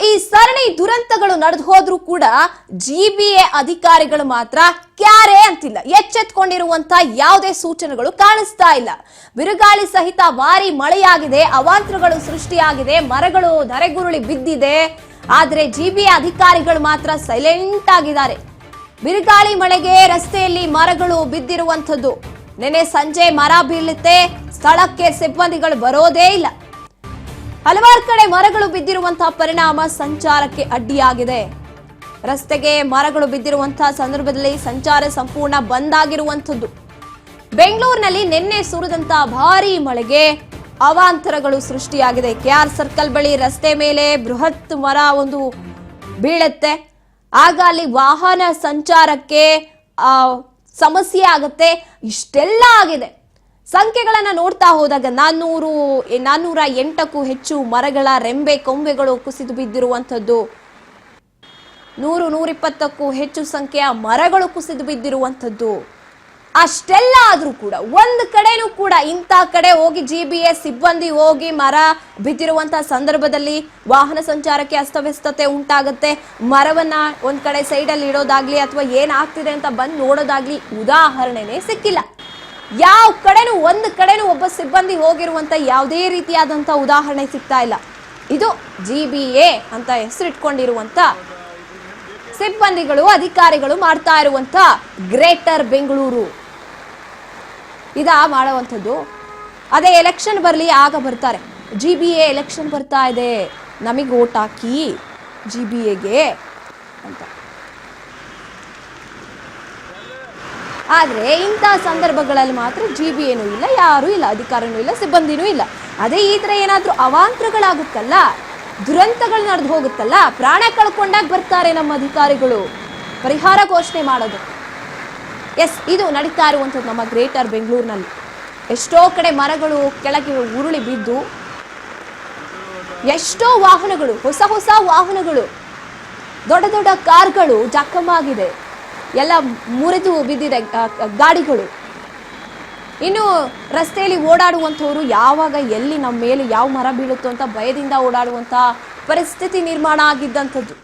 ಈ ಸರಣಿ ದುರಂತಗಳು ನಡೆದು ಹೋದ್ರೂ ಕೂಡ ಜಿಬಿಎ ಅಧಿಕಾರಿಗಳು ಮಾತ್ರ ಕ್ಯಾರೆ ಅಂತಿಲ್ಲ. ಎಚ್ಚೆತ್ಕೊಂಡಿರುವಂತ ಯಾವುದೇ ಸೂಚನೆಗಳು ಕಾಣಿಸ್ತಾ ಇಲ್ಲ. ಬಿರುಗಾಳಿ ಸಹಿತ ಭಾರಿ ಮಳೆಯಾಗಿದೆ, ಅವಾಂತರಗಳು ಸೃಷ್ಟಿಯಾಗಿದೆ, ಮರಗಳು ಧರೆಗುರುಳಿ ಬಿದ್ದಿದೆ. ಆದ್ರೆ ಜಿಬಿಎ ಅಧಿಕಾರಿಗಳು ಮಾತ್ರ ಸೈಲೆಂಟ್ ಆಗಿದ್ದಾರೆ. ಬಿರುಗಾಳಿ ಮಳೆಗೆ ರಸ್ತೆಯಲ್ಲಿ ಮರಗಳು ಬಿದ್ದಿರುವಂತದ್ದು. ನೆನೆ ಸಂಜೆ ಮರ ಬೀಳುತ್ತೆ, ಸ್ಥಳಕ್ಕೆ ಸಿಬ್ಬಂದಿಗಳು ಬರೋದೇ ಇಲ್ಲ. ಹಲವಾರು ಕಡೆ ಮರಗಳು ಬಿದ್ದಿರುವಂತಹ ಪರಿಣಾಮ ಸಂಚಾರಕ್ಕೆ ಅಡ್ಡಿಯಾಗಿದೆ. ರಸ್ತೆಗೆ ಮರಗಳು ಬಿದ್ದಿರುವಂತಹ ಸಂದರ್ಭದಲ್ಲಿ ಸಂಚಾರ ಸಂಪೂರ್ಣ ಬಂದ್ ಆಗಿರುವಂತದ್ದು. ಬೆಂಗಳೂರಿನಲ್ಲಿ ನಿನ್ನೆ ಸುರಿದಂತಹ ಭಾರಿ ಮಳೆಗೆ ಅವಾಂತರಗಳು ಸೃಷ್ಟಿಯಾಗಿದೆ. ಕೆಆರ್ ಸರ್ಕಲ್ ಬಳಿ ರಸ್ತೆ ಮೇಲೆ ಬೃಹತ್ ಮರ ಒಂದು ಬೀಳುತ್ತೆ. ಆಗ ಅಲ್ಲಿ ವಾಹನ ಸಂಚಾರಕ್ಕೆ ಸಮಸ್ಯೆ ಆಗುತ್ತೆ. ಇಷ್ಟೆಲ್ಲ ಆಗಿದೆ. ಸಂಖ್ಯೆಗಳನ್ನ ನೋಡ್ತಾ ಹೋದಾಗ 408ಕ್ಕೂ ಹೆಚ್ಚು ಮರಗಳ ರೆಂಬೆ ಕೊಂಬೆಗಳು ಕುಸಿದು ಬಿದ್ದಿರುವಂತದ್ದು. 120ಕ್ಕೂ ಹೆಚ್ಚು ಸಂಖ್ಯೆಯ ಮರಗಳು ಕುಸಿದು ಬಿದ್ದಿರುವಂತದ್ದು. ಅಷ್ಟೆಲ್ಲ ಆದ್ರೂ ಕೂಡ ಒಂದು ಕಡೆನೂ ಕೂಡ ಇಂಥ ಕಡೆ ಹೋಗಿ ಜಿಬಿಎ ಸಿಬ್ಬಂದಿ ಹೋಗಿ ಮರ ಬಿದ್ದಿರುವಂತಹ ಸಂದರ್ಭದಲ್ಲಿ ವಾಹನ ಸಂಚಾರಕ್ಕೆ ಅಸ್ತವ್ಯಸ್ತತೆ ಉಂಟಾಗುತ್ತೆ. ಮರವನ್ನ ಒಂದ್ ಕಡೆ ಸೈಡಲ್ಲಿ ಇಡೋದಾಗ್ಲಿ ಅಥವಾ ಏನಾಗ್ತಿದೆ ಅಂತ ಬಂದು ನೋಡೋದಾಗ್ಲಿ ಉದಾಹರಣೆನೇ ಸಿಕ್ಕಿಲ್ಲ. ಯಾವ ಕಡೆನೂ ಒಂದು ಕಡೆನೂ ಒಬ್ಬ ಸಿಬ್ಬಂದಿ ಹೋಗಿರುವಂತ ಯಾವುದೇ ರೀತಿಯಾದಂತ ಉದಾಹರಣೆ ಸಿಗ್ತಾ ಇಲ್ಲ. ಇದು ಜಿಬಿಎ ಅಂತ ಹೆಸರಿಟ್ಕೊಂಡಿರುವಂತ ಸಿಬ್ಬಂದಿಗಳು ಅಧಿಕಾರಿಗಳು ಮಾಡ್ತಾ ಇರುವಂತ ಗ್ರೇಟರ್ ಬೆಂಗಳೂರು ಇದ ಮಾಡುವಂಥದ್ದು. ಅದೇ ಎಲೆಕ್ಷನ್ ಬರಲಿ ಆಗ ಬರ್ತಾರೆ, ಜಿಬಿಎ ಎಲೆಕ್ಷನ್ ಬರ್ತಾ ಇದೆ, ನಮಗೆ ಓಟ್ ಹಾಕಿ ಜಿಬಿಎಗೆ ಅಂತ. ಆದ್ರೆ ಇಂತಹ ಸಂದರ್ಭಗಳಲ್ಲಿ ಮಾತ್ರ ಜಿಬಿಎನೂ ಇಲ್ಲ, ಯಾರೂ ಇಲ್ಲ, ಅಧಿಕಾರನೂ ಇಲ್ಲ, ಸಿಬ್ಬಂದಿನೂ ಇಲ್ಲ. ಅದೇ ಈ ತರ ಏನಾದ್ರೂ ಅವಾಂತರಗಳಾಗುತ್ತಲ್ಲ, ದುರಂತಗಳು ನಡೆದು ಹೋಗುತ್ತಲ್ಲ, ಪ್ರಾಣ ಕಳ್ಕೊಂಡಾಗ ಬರ್ತಾರೆ ನಮ್ಮ ಅಧಿಕಾರಿಗಳು ಪರಿಹಾರ ಘೋಷಣೆ ಮಾಡೋದು. ಎಸ್, ಇದು ನಡೀತಾ ಇರುವಂಥದ್ದು ನಮ್ಮ ಗ್ರೇಟರ್ ಬೆಂಗಳೂರಿನಲ್ಲಿ. ಎಷ್ಟೋ ಕಡೆ ಮರಗಳು ಕೆಳಗೆ ಉರುಳಿ ಬಿದ್ದು ಎಷ್ಟೋ ವಾಹನಗಳು, ಹೊಸ ಹೊಸ ವಾಹನಗಳು, ದೊಡ್ಡ ದೊಡ್ಡ ಕಾರ್ಗಳು ಜಖಮಾಗಿದೆ, ಎಲ್ಲ ಮುರಿದು ಬಿದ್ದಿದೆ ಗಾಡಿಗಳು. ಇನ್ನು ರಸ್ತೆಯಲ್ಲಿ ಓಡಾಡುವಂಥವ್ರು ಯಾವಾಗ ಎಲ್ಲಿ ನಮ್ಮ ಮೇಲೆ ಯಾವ ಮರ ಬೀಳುತ್ತೋ ಅಂತ ಭಯದಿಂದ ಓಡಾಡುವಂಥ ಪರಿಸ್ಥಿತಿ ನಿರ್ಮಾಣ ಆಗಿದ್ದಂಥದ್ದು.